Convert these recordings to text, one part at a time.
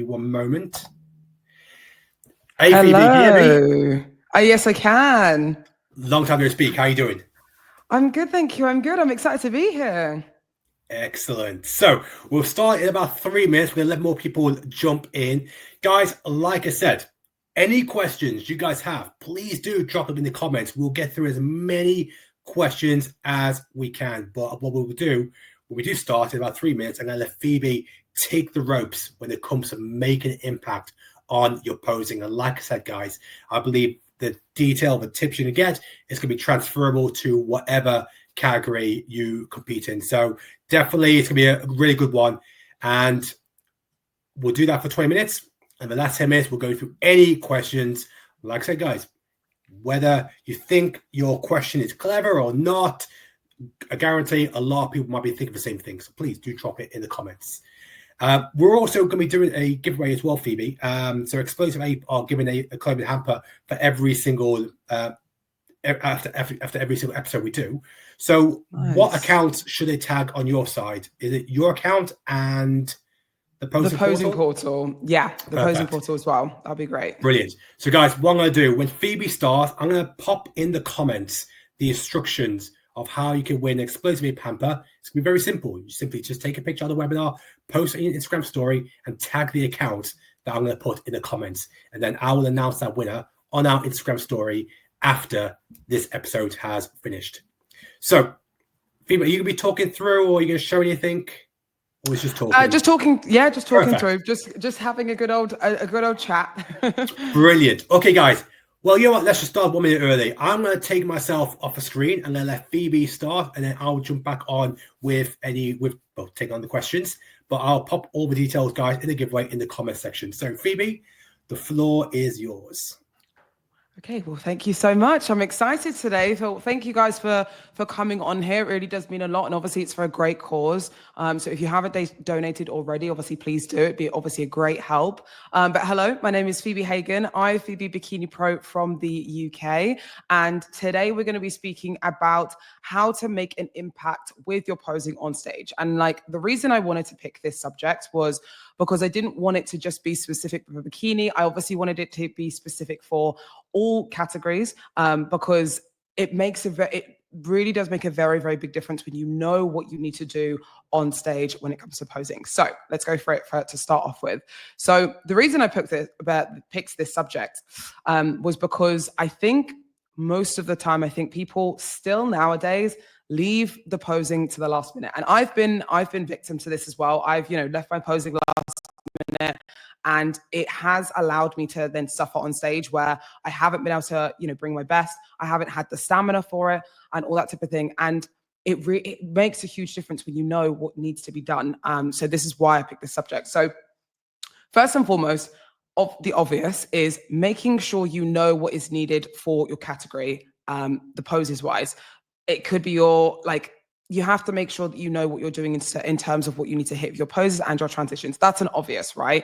One moment. Hey, Hello. Phoebe, can you hear me? Yes, I can. Long time no speak. How are you doing? I'm good, thank you. I'm good. I'm excited to be here. Excellent. So we'll start in about 3 minutes. We're going to let more people jump in. Guys, like I said, any questions you guys have, please do drop them in the comments. We'll get through as many questions as we can. But what we'll do, when we do start in about 3 minutes, I'm going to let Phoebe take the ropes when it comes to making an impact on your posing. And like I said, guys, I believe the detail, the tips you can get is going to be transferable to whatever category you compete in. So definitely it's going to be a really good one. And we'll do that for 20 minutes. And the last 10 minutes, we'll go through any questions. Like I said, guys, whether you think your question is clever or not, I guarantee a lot of people might be thinking the same thing. So please do drop it in the comments. We're also going to be doing a giveaway as well, Phoebe. So Explosive Ape are giving a clothing hamper for every single after every single episode we do. So Nice. What accounts should they tag on your side? Is it your account and the posing portal? Yeah, the posing portal as well. That'll be great. Brilliant. So guys, what I'm going to do, when Phoebe starts, I'm going to pop in the comments the instructions of how you can win Explosive Ape hamper. It's going to be very simple. You simply just take a picture of the webinar, post it in your Instagram story, and tag the account that I'm going to put in the comments. And then I will announce that winner on our Instagram story after this episode has finished. So, Phoebe, are you going to be talking through, or are you going to show anything? Or is just talking? Just talking. Yeah, just talking Perfect. through. Just having a good old chat. Brilliant. Okay, guys. Well, you know what? Let's just start 1 minute early. I'm going to take myself off the screen. I'm going to let Phoebe start, and then I'll jump back on take on the questions. But I'll pop all the details, guys, in the giveaway in the comment section. So, Phoebe, the floor is yours. Okay, well, thank you so much. I'm excited today. So thank you guys for coming on here. It really does mean a lot. And obviously it's for a great cause. So if you haven't donated already, obviously please do. It'd be obviously a great help. But hello, my name is Phoebe Hagan, IFBB Bikini Pro from the UK. And today we're going to be speaking about how to make an impact with your posing on stage. And like the reason I wanted to pick this subject was because I didn't want it to just be specific for bikini. I obviously wanted it to be specific for all categories, because it really does make a very, very big difference when you know what you need to do on stage when it comes to posing. So let's go for it to start off with. So the reason I picked this subject was because I think most of the time, I think people still nowadays leave the posing to the last minute. And I've been victim to this as well. I've, left my posing last minute, and it has allowed me to then suffer on stage where I haven't been able to, bring my best. I haven't had the stamina for it and all that type of thing. And it makes a huge difference when you know what needs to be done. So this is why I picked this subject. So first and foremost, the obvious is making sure you know what is needed for your category, the poses wise. It could be you have to make sure that you know what you're doing in terms of what you need to hit your poses and your transitions. That's an obvious, right?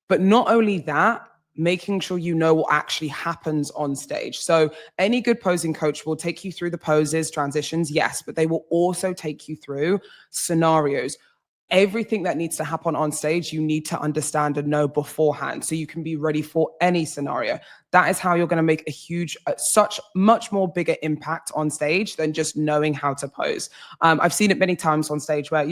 But not only that, making sure you know what actually happens on stage. So any good posing coach will take you through the poses, transitions, yes, but they will also take you through scenarios. Everything that needs to happen on stage, you need to understand and know beforehand so you can be ready for any scenario. That is how you're going to make such much more bigger impact on stage than just knowing how to pose. I've seen it many times on stage where,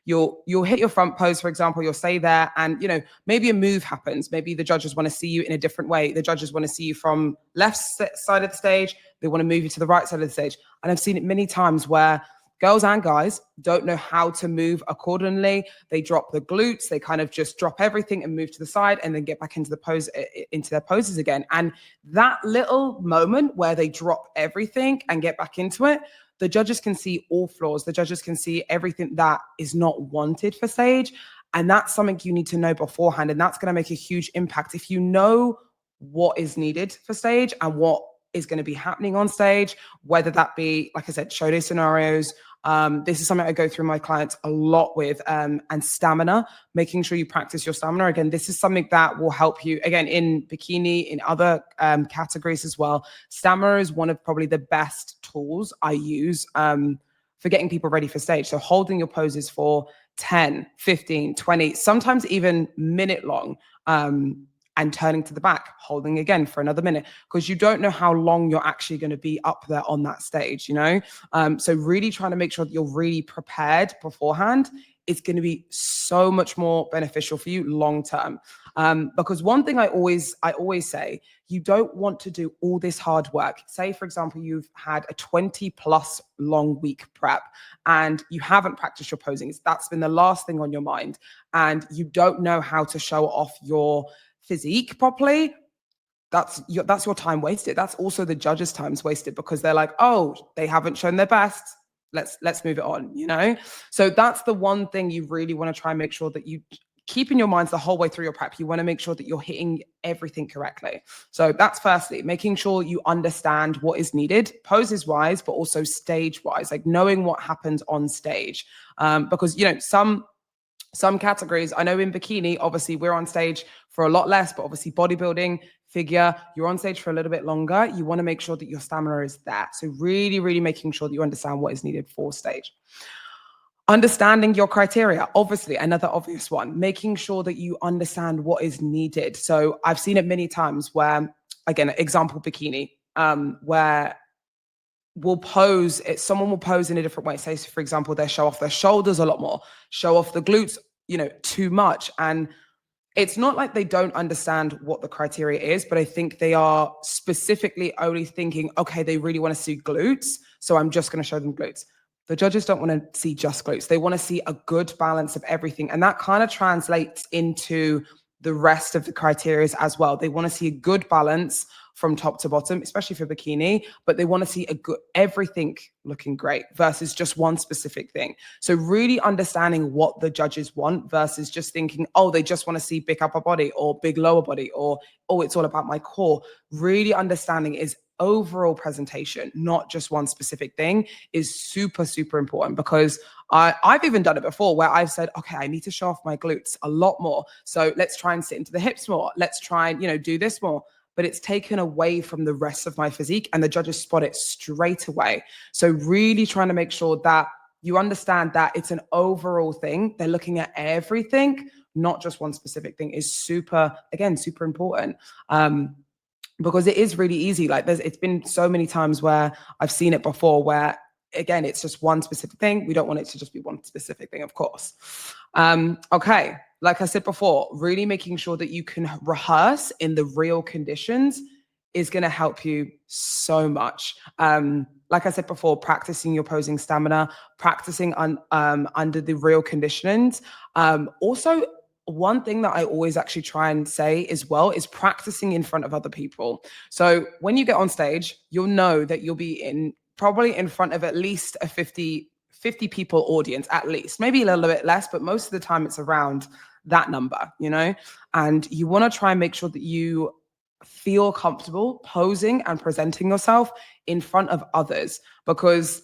you'll hit your front pose, for example, you'll stay there and, maybe a move happens. Maybe the judges want to see you in a different way. The judges want to see you from left side of the stage. They want to move you to the right side of the stage. And I've seen it many times where girls and guys don't know how to move accordingly. They drop the glutes, they kind of just drop everything and move to the side and then get back into their poses again. And that little moment where they drop everything and get back into it, the judges can see all flaws. The judges can see everything that is not wanted for stage. And that's something you need to know beforehand. And that's going to make a huge impact. If you know what is needed for stage and what is going to be happening on stage, whether that be, like I said, show day scenarios. This is something I go through my clients a lot with, and stamina, making sure you practice your stamina. Again, this is something that will help you, again, in bikini, in other categories as well. Stamina is one of probably the best tools I use for getting people ready for stage. So holding your poses for 10, 15, 20, sometimes even minute long, and turning to the back, holding again for another minute, because you don't know how long you're actually going to be up there on that stage, you know? So really trying to make sure that you're really prepared beforehand is going to be so much more beneficial for you long term. Because one thing I always say, you don't want to do all this hard work. Say, for example, you've had a 20+ long week prep and you haven't practiced your posing. That's been the last thing on your mind, and you don't know how to show off your physique properly. That's your time wasted. That's also the judges' time's wasted, because they're like, oh, they haven't shown their best. Let's move it on, you know? So that's the one thing you really want to try and make sure that you keep in your minds the whole way through your prep. You want to make sure that you're hitting everything correctly. So that's firstly, making sure you understand what is needed, poses wise, but also stage wise, like knowing what happens on stage. Because, you know, some categories, I know in bikini, obviously we're on stage for a lot less, but obviously bodybuilding, figure, you're on stage for a little bit longer. You want to make sure that your stamina is there. So really, really making sure that you understand what is needed for stage. Understanding your criteria, obviously, another obvious one, making sure that you understand what is needed. So I've seen it many times where, again, example bikini, where someone will pose in a different way. Say, for example, they show off their shoulders a lot more, show off the glutes, you know, too much. And it's not like they don't understand what the criteria is, but I think they are specifically only thinking, okay, they really want to see glutes, so I'm just going to show them glutes. The judges don't want to see just glutes. They want to see a good balance of everything. And that kind of translates into the rest of the criteria as well. They want to see a good balance from top to bottom, especially for bikini, but they want to see everything looking great versus just one specific thing. So really understanding what the judges want versus just thinking, oh, they just want to see big upper body or big lower body, or, oh, it's all about my core. Really understanding is overall presentation, not just one specific thing, is super, super important, because I've even done it before where I've said, okay, I need to show off my glutes a lot more. So let's try and sit into the hips more. Let's try and, you know, do this more. But it's taken away from the rest of my physique, and the judges spot it straight away. So really trying to make sure that you understand that it's an overall thing. They're looking at everything, not just one specific thing, is super important. Because it is really easy. Like it's been so many times where I've seen it before where, again, it's just one specific thing. We don't want it to just be one specific thing, of course. Okay. Like I said before, really making sure that you can rehearse in the real conditions is going to help you so much. Like I said before, practicing your posing stamina, practicing under the real conditions. Also, one thing that I always actually try and say as well is practicing in front of other people. So when you get on stage, you'll know that you'll be probably in front of at least a 50 people audience, at least, maybe a little bit less, but most of the time it's around that number, you know, and you want to try and make sure that you feel comfortable posing and presenting yourself in front of others, because,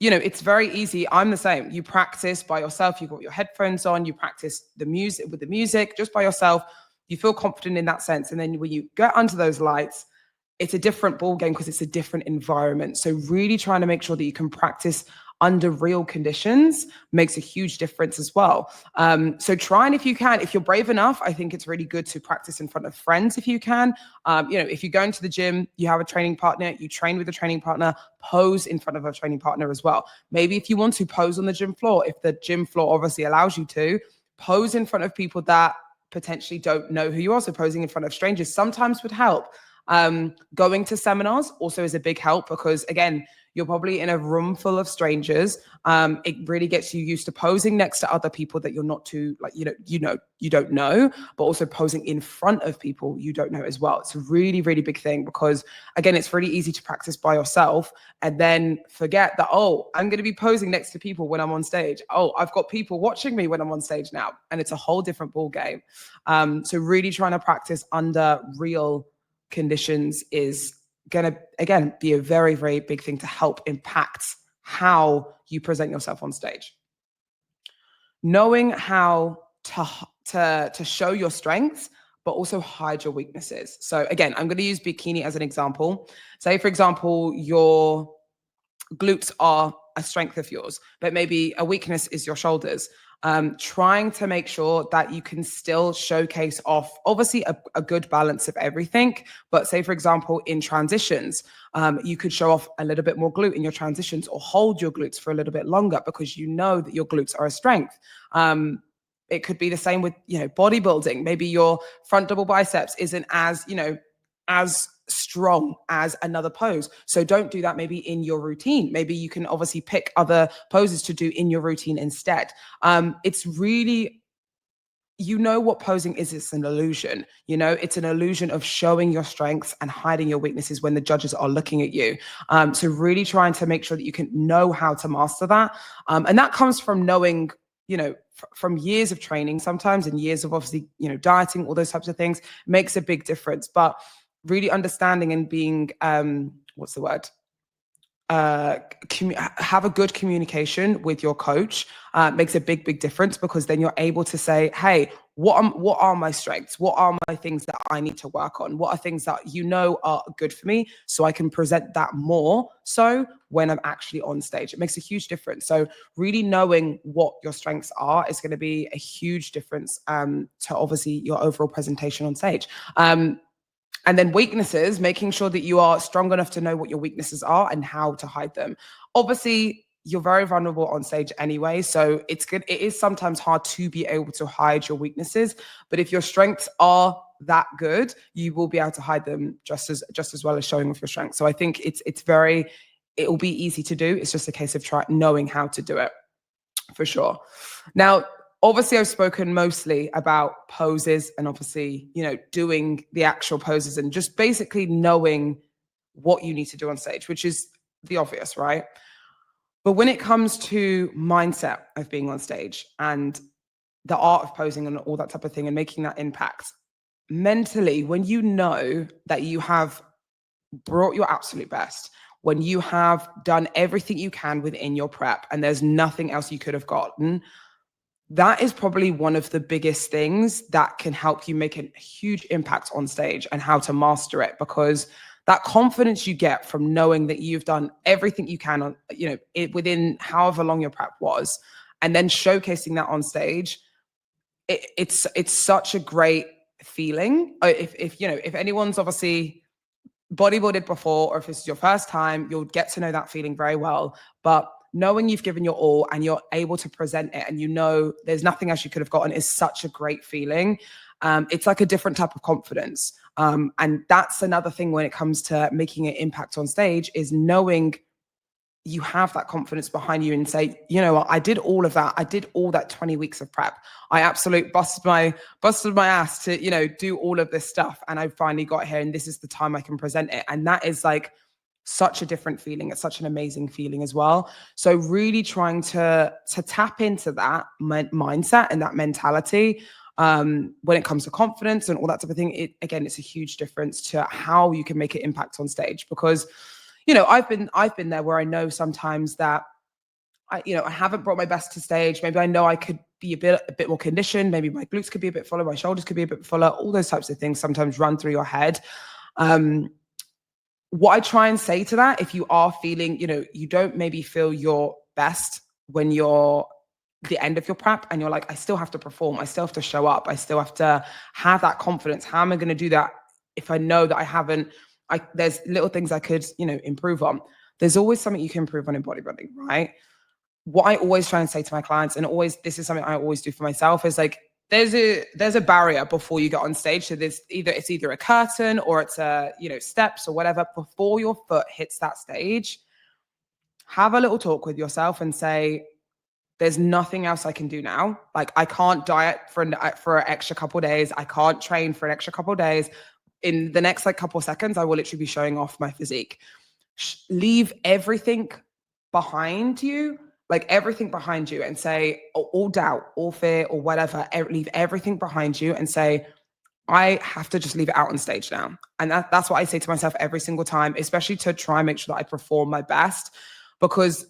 you know, it's very easy. I'm the same. You practice by yourself. You've got your headphones on. You practice the music just by yourself. You feel confident in that sense. And then when you get under those lights, it's a different ball game because it's a different environment. So really trying to make sure that you can practice under real conditions makes a huge difference as well. So try, and if you can, if you're brave enough, I think it's really good to practice in front of friends if you can. You know, if you go into the gym, you have a training partner, you train with a training partner, pose in front of a training partner as well. Maybe if you want to pose on the gym floor, if the gym floor obviously allows you to, pose in front of people that potentially don't know who you are. So posing in front of strangers sometimes would help. Going to seminars also is a big help, because again, you're probably in a room full of strangers. It really gets you used to posing next to other people that you're not too, like, you don't know, but also posing in front of people you don't know as well. It's a really, really big thing, because again, it's really easy to practice by yourself and then forget that, oh, I'm going to be posing next to people when I'm on stage. Oh, I've got people watching me when I'm on stage now. And it's a whole different ball game. So really trying to practice under real conditions is going to, again, be a very, very big thing to help impact how you present yourself on stage. Knowing how to show your strengths, but also hide your weaknesses. So again, I'm going to use bikini as an example. Say, for example, your glutes are a strength of yours, but maybe a weakness is your shoulders. trying to make sure that you can still showcase off, obviously, a good balance of everything. But say, for example, in transitions, you could show off a little bit more glute in your transitions, or hold your glutes for a little bit longer because you know that your glutes are a strength. It could be the same with, bodybuilding. Maybe your front double biceps isn't as, as strong as another pose. So don't do that maybe in your routine. Maybe you can obviously pick other poses to do in your routine instead. It's really, what posing is. It's an illusion. It's an illusion of showing your strengths and hiding your weaknesses when the judges are looking at you. So really trying to make sure that you can know how to master that. And that comes from knowing, from years of training sometimes, and years of obviously, dieting, all those types of things makes a big difference. But really understanding and being, what's the word? Have a good communication with your coach makes a big difference, because then you're able to say, hey, what are my strengths? What are my things that I need to work on? What are things that are good for me, so I can present that more so when I'm actually on stage? It makes a huge difference. So really knowing what your strengths are is going to be a huge difference to obviously your overall presentation on stage. And then weaknesses, making sure that you are strong enough to know what your weaknesses are and how to hide them. Obviously, you're very vulnerable on stage anyway, so it's good. It is sometimes hard to be able to hide your weaknesses, but if your strengths are that good, you will be able to hide them just as well as showing off your strengths. So I think it will be easy to do. It's just a case of knowing how to do it, for sure. Now, obviously, I've spoken mostly about poses and obviously, doing the actual poses and just basically knowing what you need to do on stage, which is the obvious, right? But when it comes to mindset of being on stage and the art of posing and all that type of thing and making that impact, mentally, when you know that you have brought your absolute best, when you have done everything you can within your prep and there's nothing else you could have gotten, that is probably one of the biggest things that can help you make a huge impact on stage and how to master it, because that confidence you get from knowing that you've done everything you can on, within however long your prep was, and then showcasing that on stage, it's such a great feeling. If anyone's obviously bodybuilded before, or if this is your first time, you'll get to know that feeling very well. But knowing you've given your all and you're able to present it and there's nothing else you could have gotten is such a great feeling. It's like a different type of confidence. And that's another thing when it comes to making an impact on stage, is knowing you have that confidence behind you and say, what, I did all of that. I did all that 20 weeks of prep. I absolutely busted my ass to, do all of this stuff. And I finally got here, and this is the time I can present it. And that is like such a different feeling. It's such an amazing feeling as well. So really trying to tap into that mindset and that mentality when it comes to confidence and all that type of thing. It's a huge difference to how you can make an impact on stage, because I've been there where I know sometimes that I haven't brought my best to stage. Maybe I know I could be a bit more conditioned. Maybe my glutes could be a bit fuller, my shoulders could be a bit fuller. All those types of things sometimes run through your head. What I try and say to that, if you are feeling, you don't maybe feel your best when you're the end of your prep and you're like, I still have to perform, I still have to show up, I still have to have that confidence. How am I going to do that if I know that I haven't? There's little things I could, improve on. There's always something you can improve on in bodybuilding, right? What I always try and say to my clients, and this is something I always do for myself, is like, there's a barrier before you get on stage. So it's either a curtain or it's steps or whatever. Before your foot hits that stage, have a little talk with yourself and say, there's nothing else I can do now. Like, I can't diet for an extra couple of days. I can't train for an extra couple of days. In the next couple of seconds, I will literally be showing off my physique. Leave everything behind you. Everything behind you, and say, all doubt, all fear, or whatever, leave everything behind you and say, I have to just leave it out on stage now. And that's what I say to myself every single time, especially to try and make sure that I perform my best, because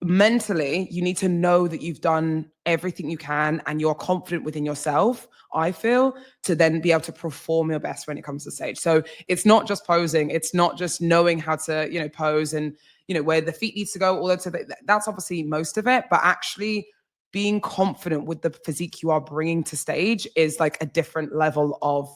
mentally you need to know that you've done everything you can and you're confident within yourself, I feel, to then be able to perform your best when it comes to stage. So it's not just posing. It's not just knowing how to, pose and, where the feet needs to go, all that. That's obviously most of it, but actually being confident with the physique you are bringing to stage is like a different level of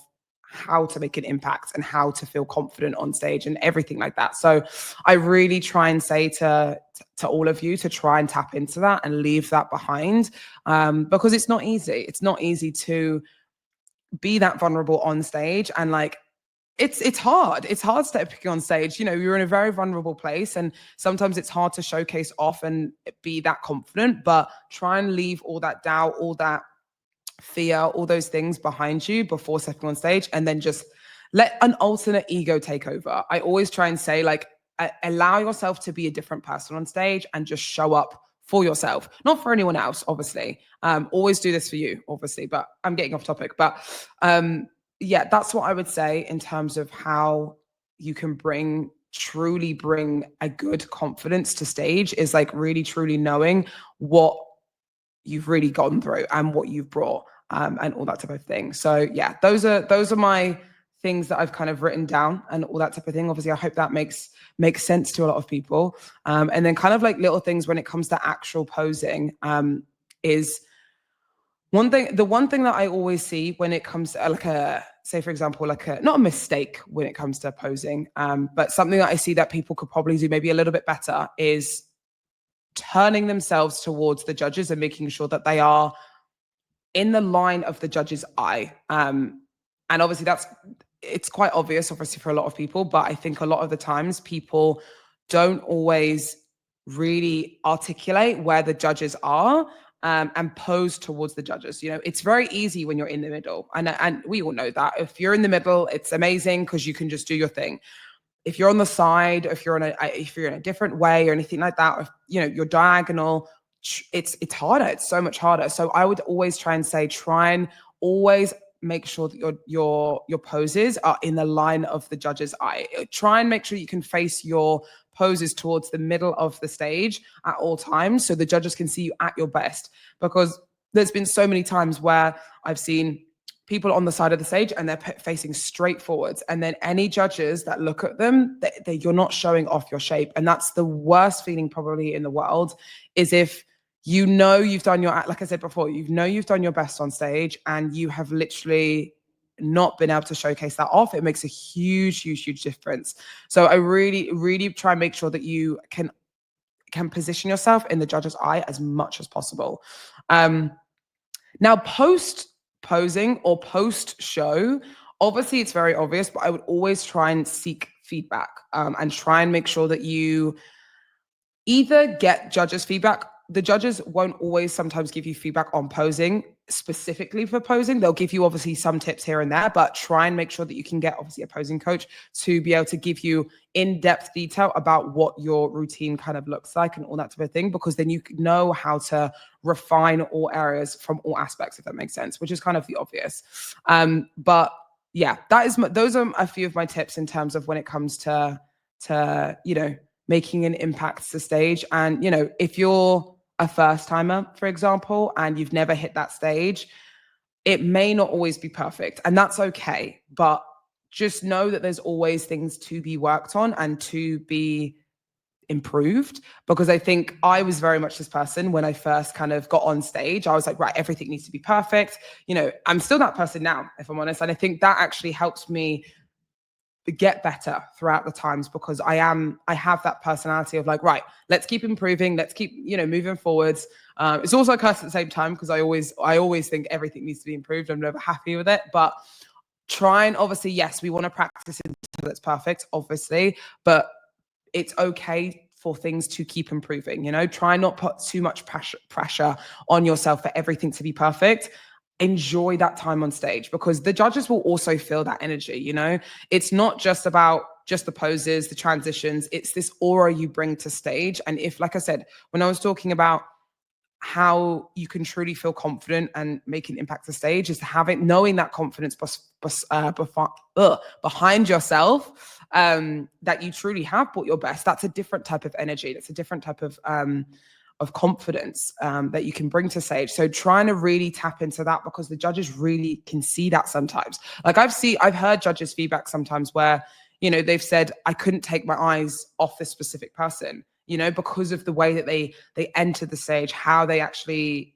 how to make an impact and how to feel confident on stage and everything like that. So I really try and say to all of you to try and tap into that and leave that behind, because it's not easy. It's not easy to be that vulnerable on stage, and like it's hard. It's hard stepping on stage. You know, you're in a very vulnerable place, and sometimes it's hard to showcase off and be that confident, but try and leave all that doubt, all that fear, all those things behind you before stepping on stage, and then just let an alternate ego take over. I always try and say, like, allow yourself to be a different person on stage and just show up for yourself, not for anyone else, obviously. Always do this for you, obviously, but I'm getting off topic. But yeah, that's what I would say in terms of how you can truly bring a good confidence to stage, is like really, truly knowing what you've really gone through and what you've brought, and all that type of thing. So yeah, those are my things that I've kind of written down and all that type of thing. Obviously, I hope that makes sense to a lot of people. And then kind of like little things when it comes to actual posing, is the one thing that I always see when it comes to like say for example, not a mistake when it comes to posing, but something that I see that people could probably do maybe a little bit better is turning themselves towards the judges and making sure that they are in the line of the judge's eye. And obviously it's quite obvious, obviously, for a lot of people, but I think a lot of the times people don't always really articulate where the judges are, and pose towards the judges. You know, it's very easy when you're in the middle. And we all know that. If you're in the middle, it's amazing because you can just do your thing. If you're on the side, if you're in a different way or anything like that, or if, you know, you're diagonal, it's harder. It's so much harder. So I would always try and always make sure that your poses are in the line of the judge's eye. Try and make sure you can face your poses towards the middle of the stage at all times, so the judges can see you at your best. Because there's been so many times where I've seen people on the side of the stage and they're facing straight forwards, and then any judges that look at them, you're not showing off your shape. And that's the worst feeling probably in the world, is if you know you've done like I said before, you've done your best on stage and you have literally not been able to showcase that off. It makes a huge, huge, huge difference. So I really, really try and make sure that you can position yourself in the judge's eye as much as possible. Now, post posing or post show, obviously it's very obvious, but I would always try and seek feedback, and try and make sure that you either get judges' feedback. The judges won't always sometimes give you feedback on posing, specifically for posing. They'll give you obviously some tips here and there, but try and make sure that you can get obviously a posing coach to be able to give you in-depth detail about what your routine kind of looks like and all that type of thing, because then you know how to refine all areas from all aspects, if that makes sense, which is kind of the obvious. But yeah, those are a few of my tips in terms of when it comes to you know, making an impact to stage. And you know, if you're a first timer, for example, and you've never hit that stage, it may not always be perfect, and that's okay. But just know that there's always things to be worked on and to be improved, because I think I was very much this person when I first kind of got on stage. I was like, right, everything needs to be perfect. You know, I'm still that person now, if I'm honest. And I think that actually helps me get better throughout the times, because I have that personality of like, right, let's keep improving, let's keep, you know, moving forwards. It's also a curse at the same time, because I always think everything needs to be improved. I'm never happy with it, but try and obviously, yes, we want to practice until it's perfect, obviously, but it's okay for things to keep improving. You know, try not put too much pressure on yourself for everything to be perfect. Enjoy that time on stage, because the judges will also feel that energy. You know, it's not just about just the poses, the transitions, it's this aura you bring to stage. And if, like I said, when I was talking about how you can truly feel confident and make an impact to stage, is knowing that confidence behind yourself, that you truly have brought your best. That's a different type of energy. That's a different type of confidence that you can bring to stage. So trying to really tap into that, because the judges really can see that sometimes. Like I've heard judges' feedback sometimes where, you know, they've said, I couldn't take my eyes off this specific person, you know, because of the way that they enter the stage, how they actually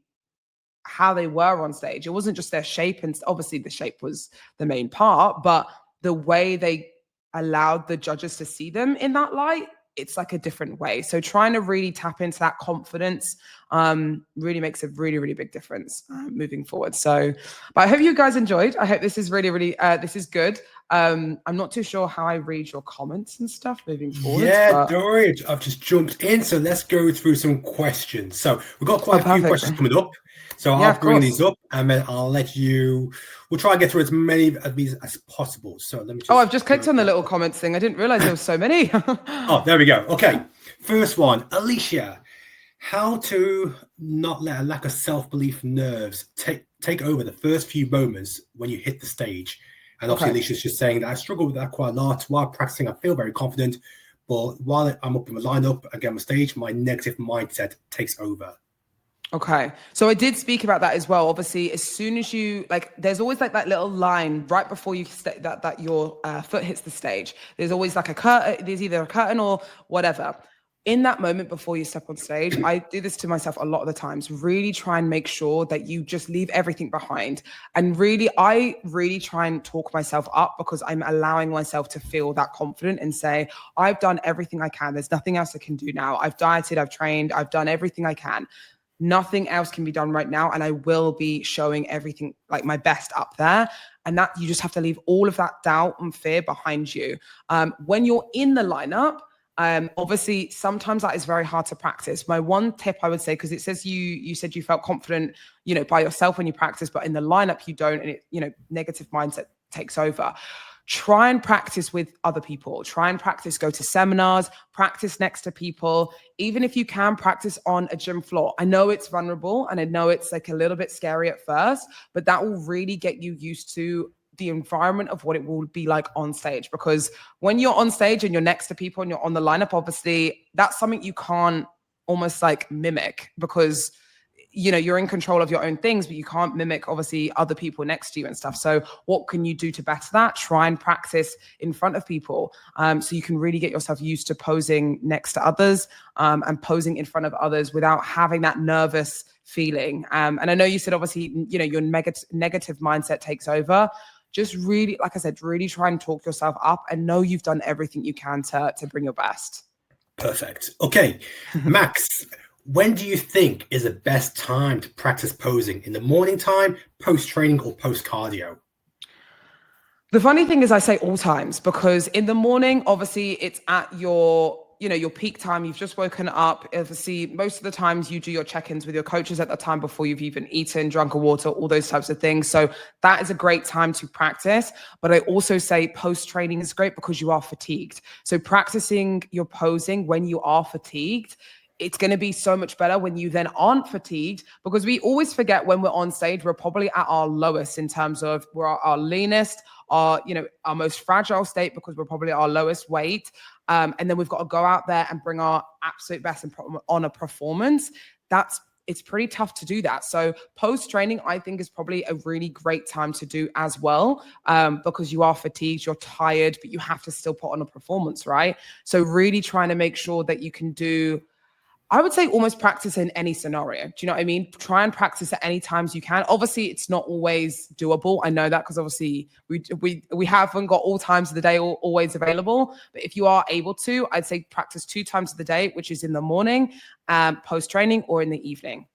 how they were on stage. It wasn't just their shape, and obviously the shape was the main part, but the way they allowed the judges to see them in that light, it's like a different way. So trying to really tap into that confidence really makes a really, really big difference moving forward. So, but I hope you guys enjoyed. I hope this is really, really, this is good. I'm not too sure how I read your comments and stuff moving forward. Yeah, don't worry. I've just jumped in. So let's go through some questions. So we've got quite a few questions coming up. So I'll bring these up and then I'll let you, we'll try and get through as many of these as possible. So let me just. I've just clicked on the little comments thing. I didn't realize there was so many. Oh, there we go. Okay. First one, Alicia. How to not let a lack of self-belief nerves take over the first few moments when you hit the stage. And obviously Alicia's just saying that I struggle with that quite a lot. While practicing, I feel very confident. But while I'm up in the lineup and get on the stage, my negative mindset takes over. Okay. So I did speak about that as well. Obviously, as soon as you, like, there's always like that little line right before you that your foot hits the stage. There's always like a curtain, there's either a curtain or whatever. In that moment before you step on stage, I do this to myself a lot of the times, really try and make sure that you just leave everything behind. And really, I really try and talk myself up because I'm allowing myself to feel that confident and say, I've done everything I can. There's nothing else I can do now. I've dieted, I've trained, I've done everything I can. Nothing else can be done right now. And I will be showing everything, like my best up there. And that you just have to leave all of that doubt and fear behind you. When you're in the lineup, obviously, sometimes that is very hard to practice. My one tip I would say, because it says you said you felt confident, by yourself when you practice, but in the lineup you don't, and it, negative mindset takes over. Try and practice with other people. Try and practice, go to seminars, practice next to people. Even if you can practice on a gym floor. I know it's vulnerable and I know it's like a little bit scary at first, but that will really get you used to the environment of what it will be like on stage. Because when you're on stage and you're next to people and you're on the lineup, obviously that's something you can't almost like mimic because you're in control of your own things, but you can't mimic obviously other people next to you and stuff. So what can you do to better that? Try and practice in front of people. So you can really get yourself used to posing next to others and posing in front of others without having that nervous feeling. And I know you said, obviously, your negative mindset takes over. Just really, like I said, really try and talk yourself up and know you've done everything you can to bring your best. Perfect. Okay, Max. When do you think is the best time to practice posing? In the morning time, post-training, or post-cardio? The funny thing is I say all times because in the morning, obviously, it's at your peak time. You've just woken up. Obviously, most of the times you do your check-ins with your coaches at the time before you've even eaten, drunk water, all those types of things. So that is a great time to practice. But I also say post-training is great because you are fatigued. So practicing your posing when you are fatigued, it's going to be so much better when you then aren't fatigued, because we always forget when we're on stage, we're probably at our lowest in terms of we're our leanest, our most fragile state because we're probably our lowest weight. And then we've got to go out there and bring our absolute best on a performance. It's pretty tough to do that. So post-training, I think, is probably a really great time to do as well, because you are fatigued, you're tired, but you have to still put on a performance, right? So really trying to make sure that you can do, I would say, almost practice in any scenario. Do you know what I mean? Try and practice at any times you can. Obviously, it's not always doable. I know that because obviously we haven't got all times of the day always available. But if you are able to, I'd say practice 2 times of the day, which is in the morning, post-training, or in the evening.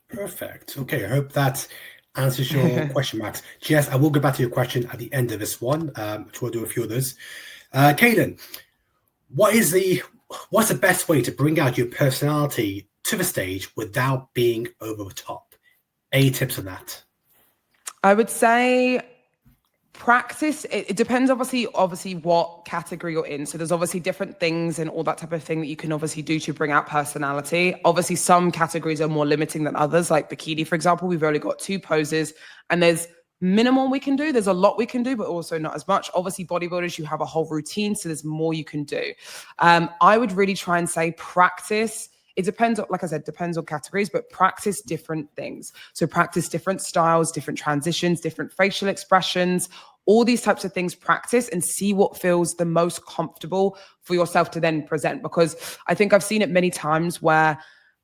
Perfect. Okay, I hope that answers your question, Max. Jess, I will go back to your question at the end of this one, which we'll do a few others. Caden, what's the best way to bring out your personality to the stage without being over the top? Any tips on that? I would say practice. It depends obviously what category you're in. So there's obviously different things and all that type of thing that you can obviously do to bring out personality. Obviously some categories are more limiting than others, like bikini, for example. We've only got 2 poses and there's minimum we can do. There's a lot we can do, but also not as much. Obviously bodybuilders, you have a whole routine, so there's more you can do. I would really try and say practice. It depends, like I said, depends on categories, but practice different things. So practice different styles, different transitions, different facial expressions, all these types of things. Practice and see what feels the most comfortable for yourself to then present. Because I think I've seen it many times where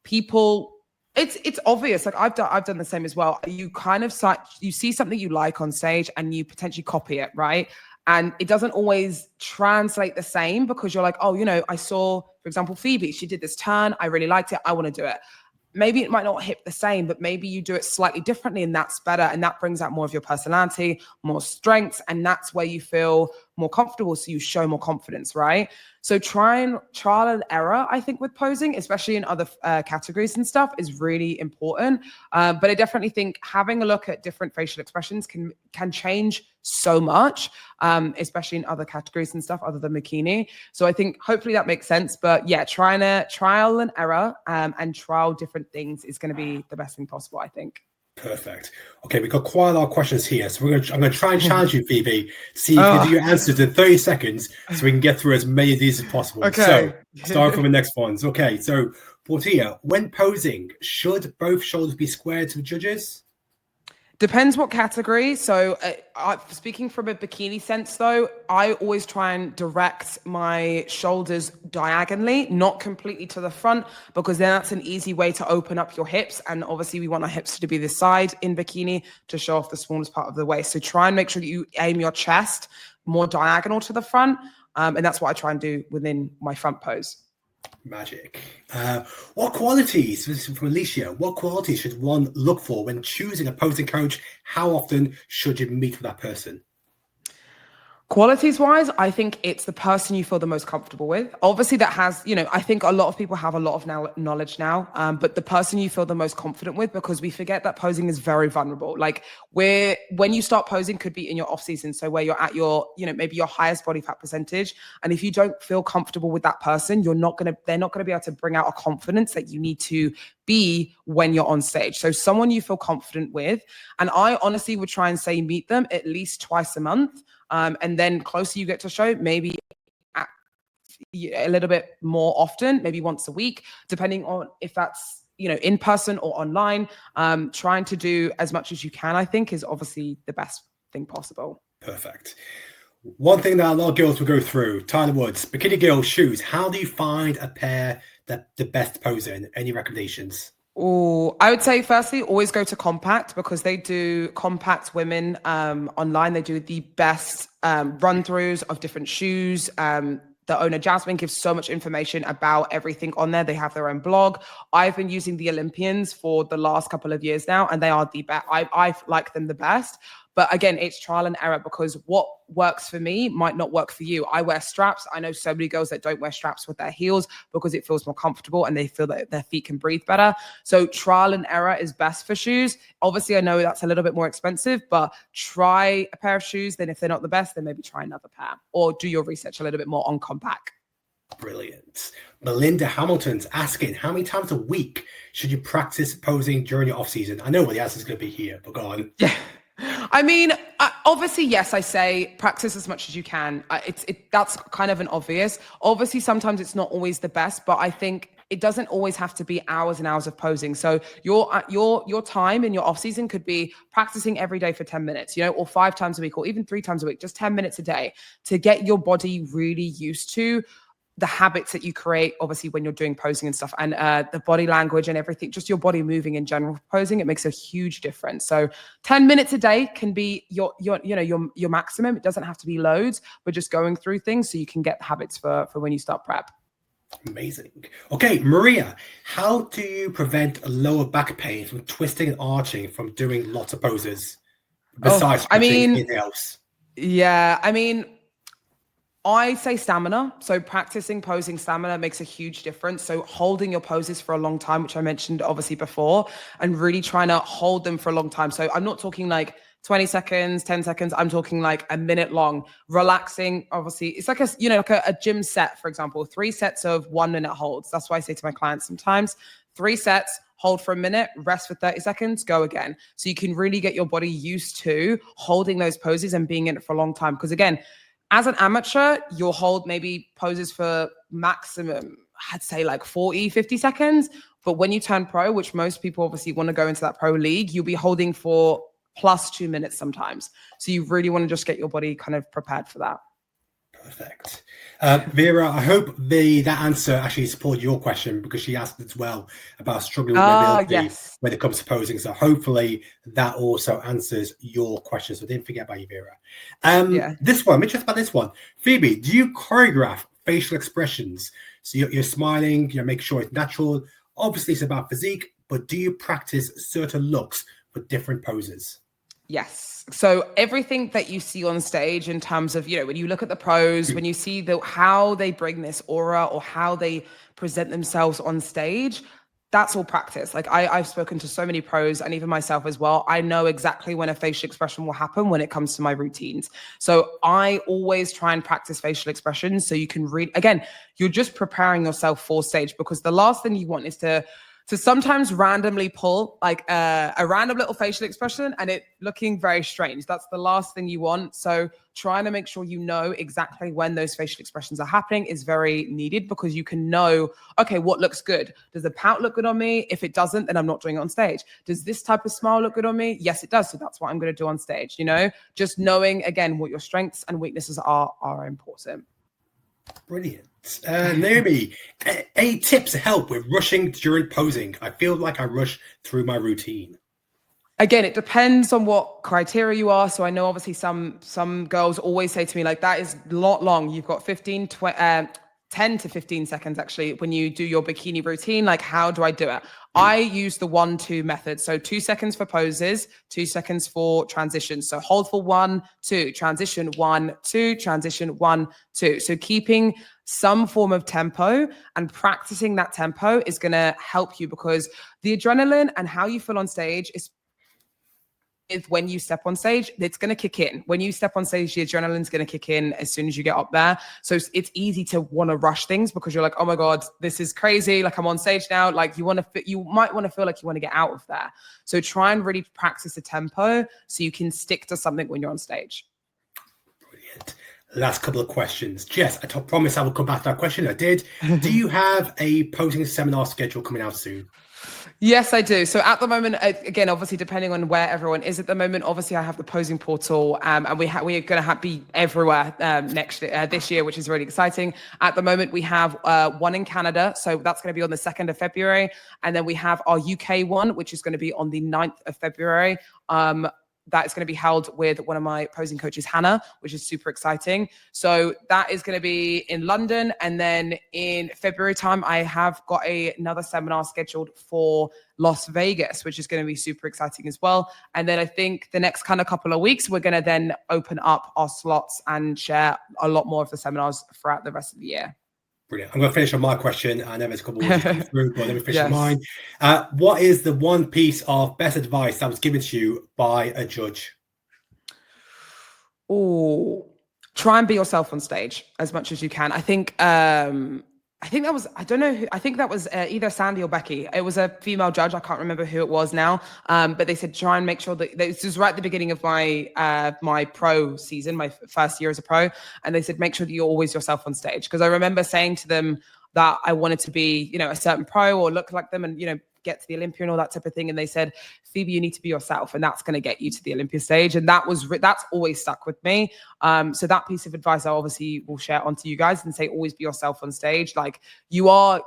people It's obvious. Like I've done the same as well. You kind of you see something you like on stage and you potentially copy it, right? And it doesn't always translate the same because you're like, oh, I saw, for example, Phoebe, she did this turn. I really liked it. I want to do it. Maybe it might not hit the same, but maybe you do it slightly differently and that's better. And that brings out more of your personality, more strengths. And that's where you feel more comfortable. So you show more confidence, right? So trial and error, I think, with posing, especially in other categories and stuff, is really important. But I definitely think having a look at different facial expressions can change so much, especially in other categories and stuff other than bikini. So I think hopefully that makes sense. But yeah, trial and error and trial different things is going to be the best thing possible, I think. Perfect. Okay, we've got quite a lot of questions here. So I'm going to try and challenge you, Phoebe, to see if you can do your answers in 30 seconds so we can get through as many of these as possible. Okay. So start from the next ones. Okay, so Portia, when posing, should both shoulders be squared to the judges? Depends what category. So speaking from a bikini sense, though, I always try and direct my shoulders diagonally, not completely to the front, because then that's an easy way to open up your hips. And obviously we want our hips to be this side in bikini to show off the smallest part of the waist. So try and make sure that you aim your chest more diagonal to the front. And that's what I try and do within my front pose. Magic. What qualities, this is from Alicia, what qualities should one look for when choosing a posing coach? How often should you meet with that person? Qualities wise, I think it's the person you feel the most comfortable with. Obviously that has, I think a lot of people have a lot of knowledge now, but the person you feel the most confident with, because we forget that posing is very vulnerable. Like when you start posing could be in your off season. So where you're at your, maybe your highest body fat percentage. And if you don't feel comfortable with that person, they're not going to be able to bring out a confidence that you need to be when you're on stage. So someone you feel confident with, and I honestly would try and say meet them at least twice a month. And then closer you get to show, maybe a little bit more often, maybe once a week, depending on if that's, in person or online. Trying to do as much as you can, I think, is obviously the best thing possible. Perfect. One thing that a lot of girls will go through, Tyler Woods, bikini girl shoes. How do you find a pair that the best pose in? Any recommendations? Oh, I would say firstly, always go to Compact because they do Compact Women online. They do the best run-throughs of different shoes. The owner, Jasmine, gives so much information about everything on there. They have their own blog. I've been using the Olympians for the last couple of years now, and they are the best. I like them the best. But again, it's trial and error because what works for me might not work for you. I wear straps. I know so many girls that don't wear straps with their heels because it feels more comfortable and they feel that their feet can breathe better. So trial and error is best for shoes. Obviously, I know that's a little bit more expensive, but try a pair of shoes. Then if they're not the best, then maybe try another pair or do your research a little bit more on Compact. Brilliant. Melinda Hamilton's asking, how many times a week should you practice posing during your off season? I know what the answer is going to be here, but go on. Yeah. I mean, obviously, yes, I say practice as much as you can. That's kind of an obvious. Obviously, sometimes it's not always the best, but I think it doesn't always have to be hours and hours of posing. So your time in your off season could be practicing every day for 10 minutes, or 5 times a week, or even 3 times a week, just 10 minutes a day to get your body really used to the habits that you create, obviously, when you're doing posing and stuff, and the body language and everything, just your body moving in general posing, it makes a huge difference. So 10 minutes a day can be your maximum. It doesn't have to be loads, but just going through things so you can get the habits for when you start prep. Amazing. Okay, Maria, how do you prevent lower back pain from twisting and arching from doing lots of poses? Besides, anything else? Yeah, I say stamina. So practicing posing stamina makes a huge difference. So holding your poses for a long time, which I mentioned obviously before, and really trying to hold them for a long time. So I'm not talking like 20 seconds, 10 seconds. I'm talking like a minute long, relaxing. Obviously, it's like a gym set, for example, 3 sets of 1 minute holds. That's why I say to my clients sometimes 3 sets, hold for a minute, rest for 30 seconds, go again. So you can really get your body used to holding those poses and being in it for a long time. Because again, as an amateur, you'll hold maybe poses for maximum, I'd say like 40, 50 seconds. But when you turn pro, which most people obviously want to go into that pro league, you'll be holding for plus 2 minutes sometimes. So you really want to just get your body kind of prepared for that. Perfect. Vera, I hope that answer actually supported your question, because she asked as well about struggling with mobility Yes. when it comes to posing. So hopefully that also answers your question. So didn't forget about you, Vera. This one, I'm interested about this one. Phoebe, do you choreograph facial expressions? So you're smiling, make sure it's natural. Obviously, it's about physique, but do you practice certain looks for different poses? Yes. So everything that you see on stage in terms of, when you look at the pros, when you see how they bring this aura or how they present themselves on stage, that's all practice. Like I've spoken to so many pros, and even myself as well. I know exactly when a facial expression will happen when it comes to my routines. So I always try and practice facial expressions so you can read. Again, you're just preparing yourself for stage, because the last thing you want is to sometimes randomly pull like a random little facial expression and it looking very strange. That's the last thing you want. So trying to make sure you know exactly when those facial expressions are happening is very needed, because you can know, okay, what looks good? Does the pout look good on me? If it doesn't, then I'm not doing it on stage. Does this type of smile look good on me? Yes, it does. So that's what I'm going to do on stage. Just knowing, again, what your strengths and weaknesses are important. Brilliant. Naomi, any tips to help with rushing during posing? I feel like I rush through my routine. Again, it depends on what criteria you are. So I know obviously some girls always say to me, like, that is a lot long. You've got 10 to 15 seconds actually when you do your bikini routine. Like, how do I do it? I use the 1-2 method. So 2 seconds for poses, 2 seconds for transitions. So hold for 1, 2, transition 1, 2, transition 1, 2. So keeping some form of tempo and practicing that tempo is going to help you, because the adrenaline and how you feel on stage is when you step on stage, it's going to kick in. When you step on stage, the adrenaline's going to kick in as soon as you get up there. So it's easy to want to rush things, because you're like, oh my God, this is crazy. Like, I'm on stage now. Like, you might want to feel like you want to get out of there. So try and really practice the tempo so you can stick to something when you're on stage. Brilliant. Last couple of questions. Jess, I promised I would come back to that question. I did. Do you have a posing seminar schedule coming out soon? Yes, I do. So at the moment, again, obviously, depending on where everyone is at the moment, obviously I have the posing portal, and we are going to be everywhere this year, which is really exciting. At the moment, we have one in Canada. So that's going to be on the 2nd of February. And then we have our UK one, which is going to be on the 9th of February. That is going to be held with one of my posing coaches, Hannah, which is super exciting. So that is going to be in London. And then in February time, I have got another seminar scheduled for Las Vegas, which is going to be super exciting as well. And then I think the next kind of couple of weeks, we're going to then open up our slots and share a lot more of the seminars throughout the rest of the year. Brilliant. I'm going to finish on my question. I know there's a couple more to come through, but let me finish on mine. Yes. What is the one piece of best advice that was given to you by a judge? Oh, try and be yourself on stage as much as you can. I think that was, I don't know who, I think that was either Sandy or Becky. It was a female judge. I can't remember who it was now. But they said, try and make sure that this was right at the beginning of my pro season, my first year as a pro. And they said, make sure that you're always yourself on stage. Because I remember saying to them that I wanted to be, a certain pro or look like them and, get to the Olympia and all that type of thing. And they said, Phoebe, you need to be yourself, and that's going to get you to the Olympia stage. And that's always stuck with me. So that piece of advice I obviously will share onto you guys and say, always be yourself on stage. Like, you are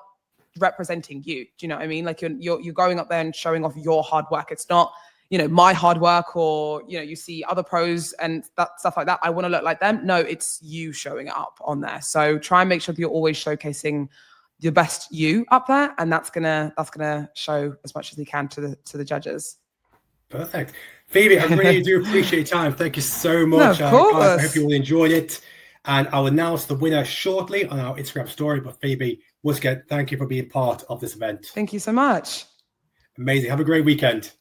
representing you. Do you know what I mean? Like, you're going up there and showing off your hard work. It's not, my hard work, or, you see other pros and that stuff like that. I want to look like them. No, it's you showing up on there. So try and make sure that you're always showcasing your best you up there, and that's gonna show as much as you can to the judges. Perfect. Phoebe, I really do appreciate your time. Thank you so much. No, of course. Guys, I hope you all enjoyed it. And I'll announce the winner shortly on our Instagram story. But Phoebe, once again, thank you for being part of this event. Thank you so much. Amazing. Have a great weekend.